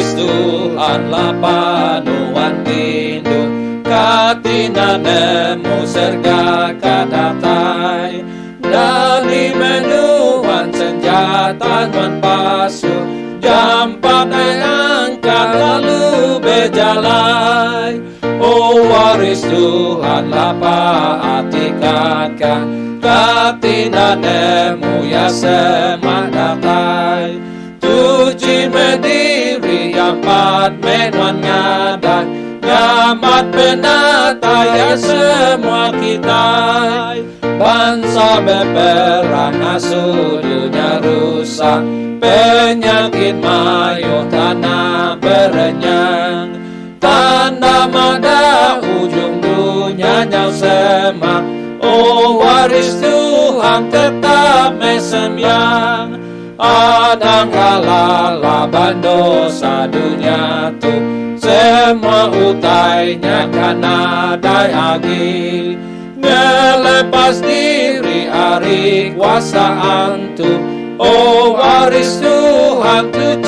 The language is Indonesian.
waris Tuhanlah panuan tindu, katina nemu serga kadatai, dari menuan senjata nuan pasu, jampat angkat lalu bejalai. Oh waris Tuhanlah paatikakan, katina nemu ya semak datai, tuji mediri empat menuan ngadat, nyamat penata ya semua kita. Bangsa beperang asuh dunia rusak, penyakit mayo tanah berenyang, tanda mada ujung dunia nyau semak. Oh waris Tuhan tetap mesemyang, adang kala laban dosa dunia tu, semua utainya karena dai agi, ngelepas diri ari kuasa antu. Oh waris Tuhan tu